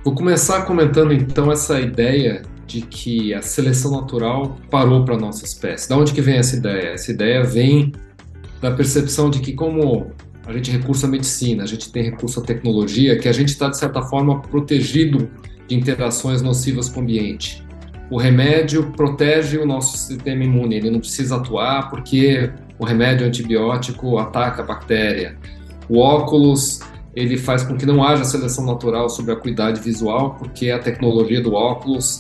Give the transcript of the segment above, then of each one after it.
Vou começar comentando então essa ideia de que a seleção natural parou para a nossa espécie. Da onde que vem essa ideia? Essa ideia vem da percepção de que como a gente recurso à medicina, a gente tem recurso à tecnologia, que a gente está de certa forma protegido de interações nocivas com o ambiente. O remédio protege o nosso sistema imune, ele não precisa atuar porque o remédio antibiótico ataca a bactéria. O óculos ele faz com que não haja seleção natural sobre a acuidade visual, porque a tecnologia do óculos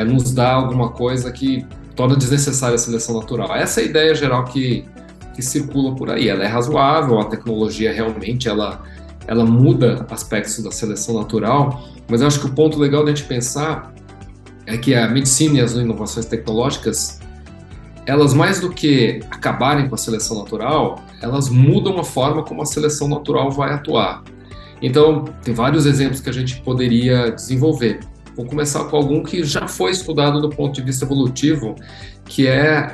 nos dá alguma coisa que torna desnecessária a seleção natural. Essa é a ideia geral que circula por aí. Ela é razoável, a tecnologia realmente ela muda aspectos da seleção natural, mas eu acho que o ponto legal da gente pensar é que a medicina e as inovações tecnológicas, elas mais do que acabarem com a seleção natural, elas mudam a forma como a seleção natural vai atuar. Então, tem vários exemplos que a gente poderia desenvolver. Vou começar com algum que já foi estudado do ponto de vista evolutivo, que é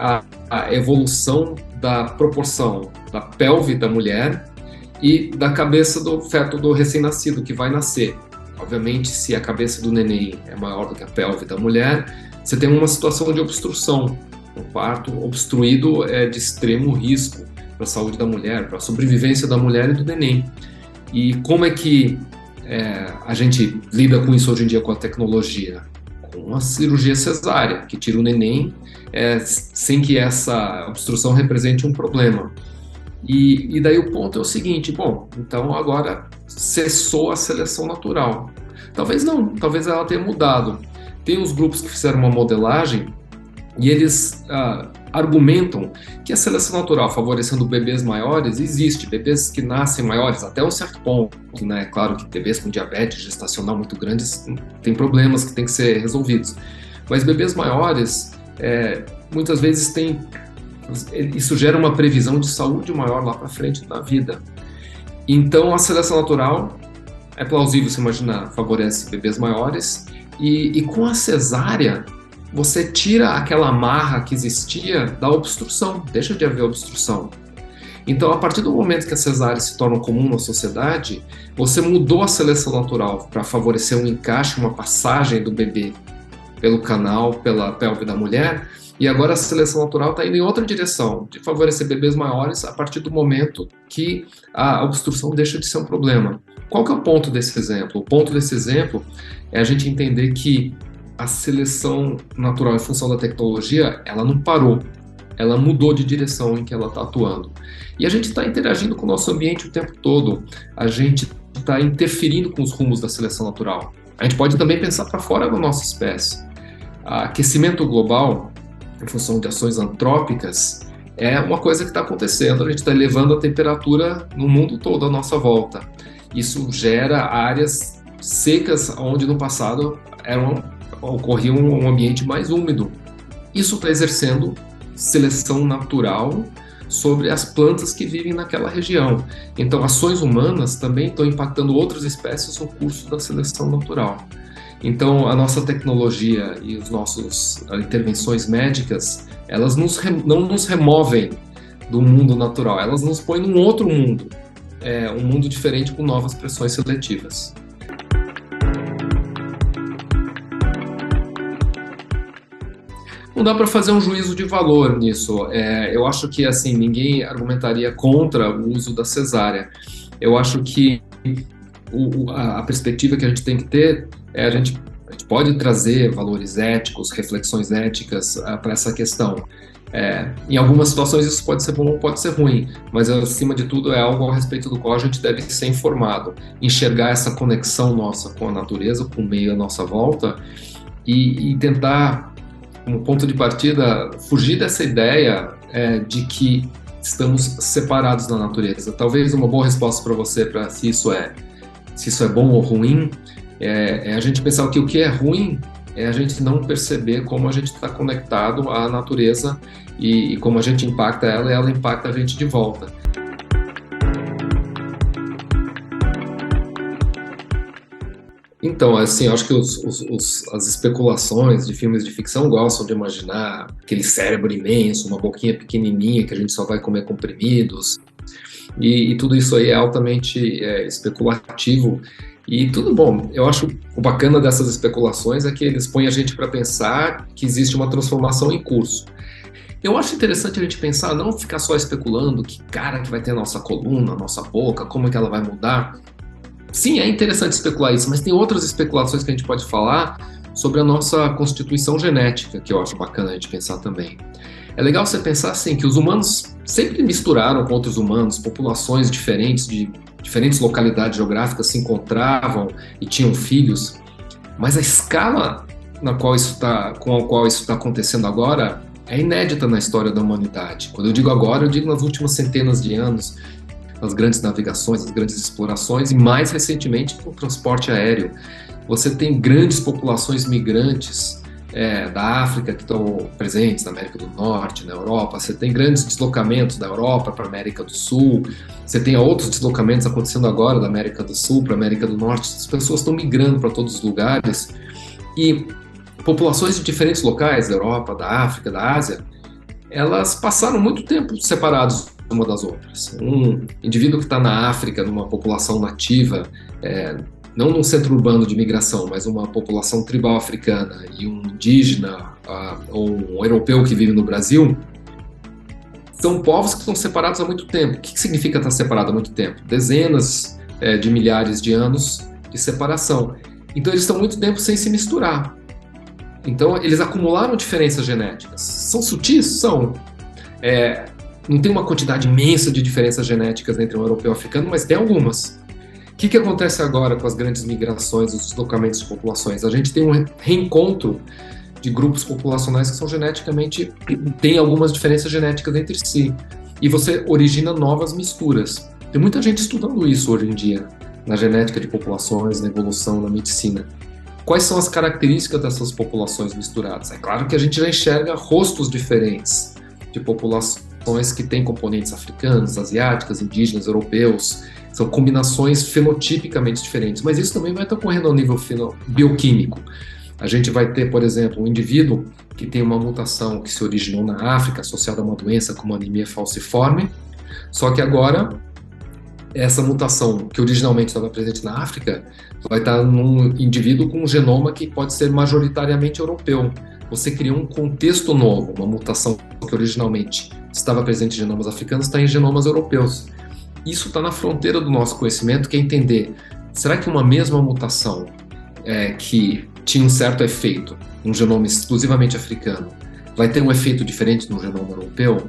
a evolução da proporção da pelve da mulher e da cabeça do feto do recém-nascido que vai nascer. Obviamente, se a cabeça do neném é maior do que a pelve da mulher, você tem uma situação de obstrução. Um parto obstruído é de extremo risco para a saúde da mulher, para a sobrevivência da mulher e do neném. E como é que a gente lida com isso hoje em dia com a tecnologia? Com a cirurgia cesárea, que tira o neném sem que essa obstrução represente um problema. E daí o ponto é o seguinte, bom, então agora cessou a seleção natural. Talvez não, talvez ela tenha mudado. Tem uns grupos que fizeram uma modelagem e eles argumentam que a seleção natural favorecendo bebês maiores existe, bebês que nascem maiores até um certo ponto, né? É claro que bebês com diabetes gestacional muito grandes têm problemas que têm que ser resolvidos, mas bebês maiores muitas vezes isso gera uma previsão de saúde maior lá para frente na vida. Então a seleção natural é plausível se imaginar, favorece bebês maiores e com a cesárea você tira aquela amarra que existia da obstrução, deixa de haver obstrução. Então, a partir do momento que a cesárea se torna comum na sociedade, você mudou a seleção natural para favorecer um encaixe, uma passagem do bebê pelo canal, pela pelve da mulher, e agora a seleção natural está indo em outra direção, de favorecer bebês maiores a partir do momento que a obstrução deixa de ser um problema. Qual que é o ponto desse exemplo? O ponto desse exemplo é a gente entender que a seleção natural em função da tecnologia, ela não parou, ela mudou de direção em que ela está atuando. E a gente está interagindo com o nosso ambiente o tempo todo, a gente está interferindo com os rumos da seleção natural. A gente pode também pensar para fora da nossa espécie. O aquecimento global, em função de ações antrópicas, é uma coisa que está acontecendo, a gente está elevando a temperatura no mundo todo à nossa volta. Isso gera áreas secas onde no passado ocorria um ambiente mais úmido. Isso está exercendo seleção natural sobre as plantas que vivem naquela região. Então, ações humanas também estão impactando outras espécies no curso da seleção natural. Então, a nossa tecnologia e as nossas intervenções médicas, elas não nos removem do mundo natural, elas nos põem num outro mundo, um mundo diferente com novas pressões seletivas. Não dá para fazer um juízo de valor nisso. Eu acho que assim ninguém argumentaria contra o uso da cesárea. Eu acho que a perspectiva que a gente tem que ter a gente pode trazer valores éticos, reflexões éticas para essa questão. Em algumas situações isso pode ser bom ou pode ser ruim, mas acima de tudo é algo a respeito do qual a gente deve ser informado, enxergar essa conexão nossa com a natureza, com o meio à nossa volta e tentar, como ponto de partida, fugir dessa ideia de que estamos separados da natureza. Talvez uma boa resposta para você, para se isso é bom ou ruim, é a gente pensar que o que é ruim é a gente não perceber como a gente está conectado à natureza e como a gente impacta ela e ela impacta a gente de volta. Então, assim, eu acho que as especulações de filmes de ficção gostam de imaginar aquele cérebro imenso, uma boquinha pequenininha que a gente só vai comer comprimidos, e tudo isso aí é altamente especulativo. E tudo bom, eu acho o bacana dessas especulações é que eles põem a gente para pensar que existe uma transformação em curso. Eu acho interessante a gente pensar, não ficar só especulando que cara que vai ter a nossa coluna, a nossa boca, como é que ela vai mudar. Sim, é interessante especular isso, mas tem outras especulações que a gente pode falar sobre a nossa constituição genética, que eu acho bacana a gente pensar também. É legal você pensar assim que os humanos sempre misturaram com outros humanos, populações diferentes de diferentes localidades geográficas se encontravam e tinham filhos, mas a escala na qual isso tá, com a qual isso está acontecendo agora é inédita na história da humanidade. Quando eu digo agora, eu digo nas últimas centenas de anos, nas grandes navegações, nas grandes explorações e mais recentemente com o transporte aéreo. Você tem grandes populações migrantes da África que estão presentes na América do Norte, na Europa. Você tem grandes deslocamentos da Europa para a América do Sul. Você tem outros deslocamentos acontecendo agora da América do Sul para a América do Norte. As pessoas estão migrando para todos os lugares e populações de diferentes locais, da Europa, da África, da Ásia, elas passaram muito tempo separados uma das outras. Um indivíduo que está na África, numa população nativa, não num centro urbano de migração, mas uma população tribal africana e um indígena ou um europeu que vive no Brasil, são povos que estão separados há muito tempo. O que significa estar separado há muito tempo? Dezenas de milhares de anos de separação. Então eles estão muito tempo sem se misturar. Então eles acumularam diferenças genéticas. São sutis? São. Não tem uma quantidade imensa de diferenças genéticas entre um europeu e um africano, mas tem algumas. O que acontece agora com as grandes migrações, os deslocamentos de populações? A gente tem um reencontro de grupos populacionais que são geneticamente, têm algumas diferenças genéticas entre si. E você origina novas misturas. Tem muita gente estudando isso hoje em dia, na genética de populações, na evolução, na medicina. Quais são as características dessas populações misturadas? É claro que a gente já enxerga rostos diferentes de populações que têm componentes africanos, asiáticas, indígenas, europeus. São combinações fenotipicamente diferentes, mas isso também vai estar ocorrendo ao nível bioquímico. A gente vai ter, por exemplo, um indivíduo que tem uma mutação que se originou na África, associada a uma doença como anemia falciforme, só que agora essa mutação que originalmente estava presente na África vai estar num indivíduo com um genoma que pode ser majoritariamente europeu. Você cria um contexto novo, uma mutação que originalmente estava presente em genomas africanos está em genomas europeus. Isso está na fronteira do nosso conhecimento, que é entender, será que uma mesma mutação que tinha um certo efeito num genoma exclusivamente africano vai ter um efeito diferente no genoma europeu?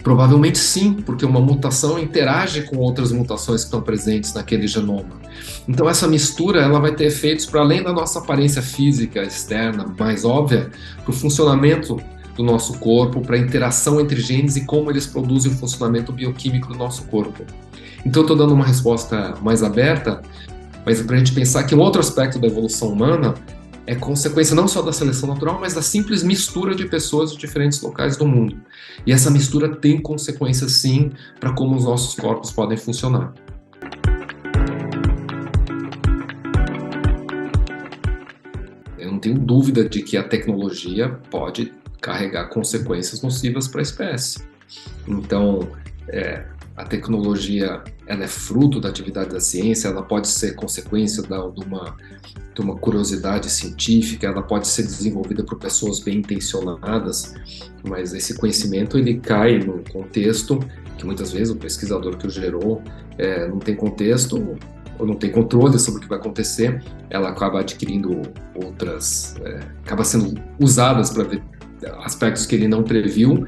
Provavelmente sim, porque uma mutação interage com outras mutações que estão presentes naquele genoma. Então essa mistura ela vai ter efeitos para além da nossa aparência física externa mais óbvia, para o funcionamento do nosso corpo, para a interação entre genes e como eles produzem o funcionamento bioquímico do nosso corpo. Então eu estou dando uma resposta mais aberta, mas para a gente pensar que um outro aspecto da evolução humana é consequência não só da seleção natural, mas da simples mistura de pessoas de diferentes locais do mundo. E essa mistura tem consequências sim para como os nossos corpos podem funcionar. Eu não tenho dúvida de que a tecnologia pode carregar consequências nocivas para a espécie. Então, a tecnologia ela é fruto da atividade da ciência, ela pode ser consequência de uma curiosidade científica, ela pode ser desenvolvida por pessoas bem intencionadas, mas esse conhecimento ele cai num contexto que muitas vezes o pesquisador que o gerou não tem contexto ou não tem controle sobre o que vai acontecer, ela acaba adquirindo outras, acaba sendo usadas para ver aspectos que ele não previu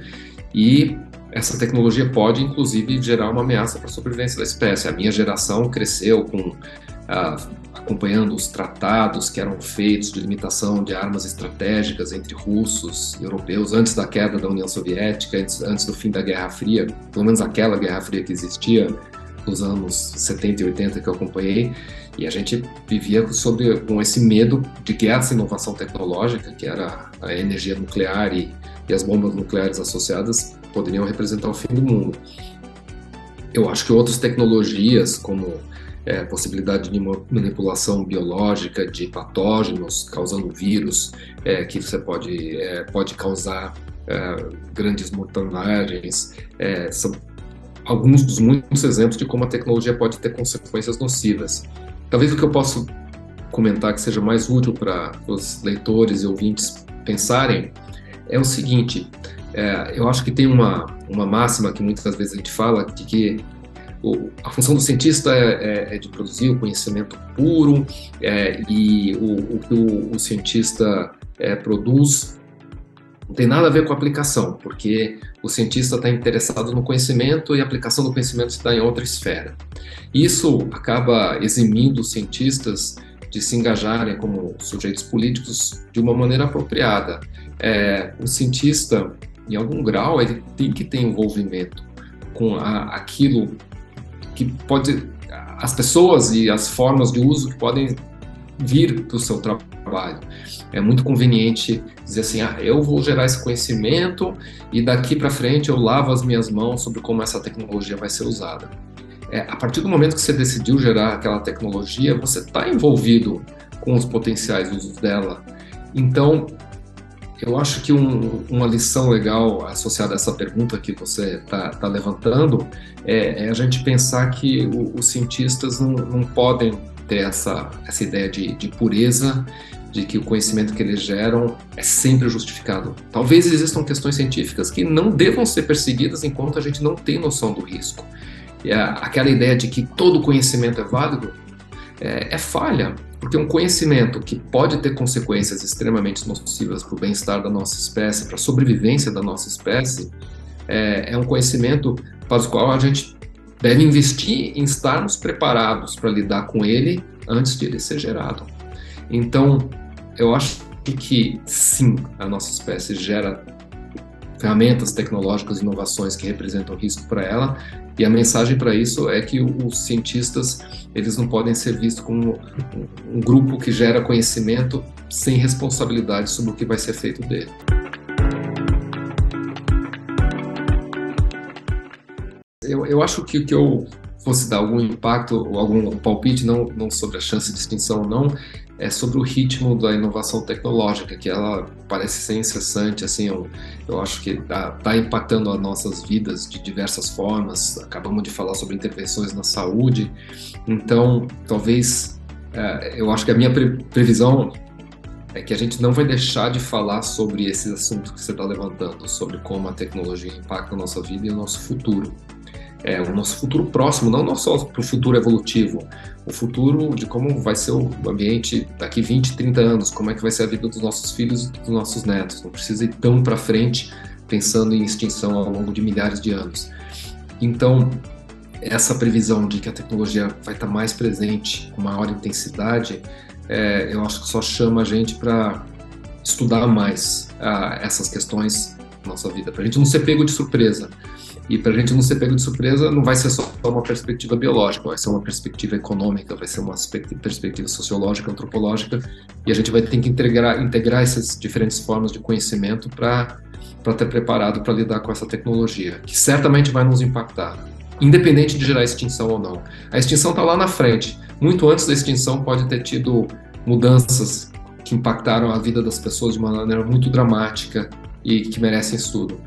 e essa tecnologia pode, inclusive, gerar uma ameaça para a sobrevivência da espécie. A minha geração cresceu acompanhando os tratados que eram feitos de limitação de armas estratégicas entre russos e europeus antes da queda da União Soviética, antes do fim da Guerra Fria, pelo menos aquela Guerra Fria que existia nos anos 70 e 80 que eu acompanhei, e a gente vivia com esse medo de que essa inovação tecnológica, que era a energia nuclear e as bombas nucleares associadas, poderiam representar o fim do mundo. Eu acho que outras tecnologias, como a possibilidade de manipulação biológica de patógenos causando vírus, que você pode causar grandes mortandades, são alguns dos muitos exemplos de como a tecnologia pode ter consequências nocivas. talvez o que eu posso comentar que seja mais útil para os leitores e ouvintes pensarem é o seguinte: eu acho que tem uma máxima que muitas vezes a gente fala de que a função do cientista é de produzir o conhecimento puro, e o que o cientista produz não tem nada a ver com a aplicação, porque o cientista está interessado no conhecimento e a aplicação do conhecimento está em outra esfera. Isso acaba eximindo os cientistas de se engajarem como sujeitos políticos de uma maneira apropriada. O cientista, em algum grau, ele tem que ter envolvimento com aquilo que pode, as pessoas e as formas de uso que podem vir do seu trabalho. É muito conveniente dizer assim, eu vou gerar esse conhecimento e daqui para frente eu lavo as minhas mãos sobre como essa tecnologia vai ser usada. A partir do momento que você decidiu gerar aquela tecnologia, você está envolvido com os potenciais usos dela. Então, eu acho que uma lição legal associada a essa pergunta que você está levantando é a gente pensar que os cientistas não podem ter essa ideia de pureza, de que o conhecimento que eles geram é sempre justificado. Talvez existam questões científicas que não devam ser perseguidas enquanto a gente não tem noção do risco. E aquela ideia de que todo conhecimento é válido é falha, porque um conhecimento que pode ter consequências extremamente nocivas para o bem-estar da nossa espécie, para a sobrevivência da nossa espécie, é um conhecimento para o qual a gente deve investir em estarmos preparados para lidar com ele antes de ele ser gerado. Então, eu acho que sim, a nossa espécie gera ferramentas tecnológicas e inovações que representam risco para ela, e a mensagem para isso é que os cientistas, eles não podem ser vistos como um grupo que gera conhecimento sem responsabilidade sobre o que vai ser feito dele. Eu acho que o que eu fosse dar algum impacto ou algum palpite, não sobre a chance de extinção ou não, é sobre o ritmo da inovação tecnológica, que ela parece ser incessante, assim, eu acho que está impactando as nossas vidas de diversas formas. Acabamos de falar sobre intervenções na saúde, então talvez, eu acho que a minha previsão é que a gente não vai deixar de falar sobre esses assuntos que você está levantando, sobre como a tecnologia impacta a nossa vida e o nosso futuro. O nosso futuro próximo, não só para o futuro evolutivo, o futuro de como vai ser o ambiente daqui 20, 30 anos, como é que vai ser a vida dos nossos filhos e dos nossos netos. Não precisa ir tão para frente pensando em extinção ao longo de milhares de anos. Então, essa previsão de que a tecnologia vai estar mais presente, com maior intensidade, eu acho que só chama a gente para estudar mais essas questões na nossa vida, para a gente não ser pego de surpresa. E para a gente não ser pego de surpresa, não vai ser só uma perspectiva biológica, vai ser uma perspectiva econômica, vai ser uma perspectiva sociológica, antropológica, e a gente vai ter que integrar essas diferentes formas de conhecimento para estar preparado para lidar com essa tecnologia, que certamente vai nos impactar, independente de gerar extinção ou não. A extinção está lá na frente. Muito antes da extinção pode ter tido mudanças que impactaram a vida das pessoas de uma maneira muito dramática e que merecem estudo.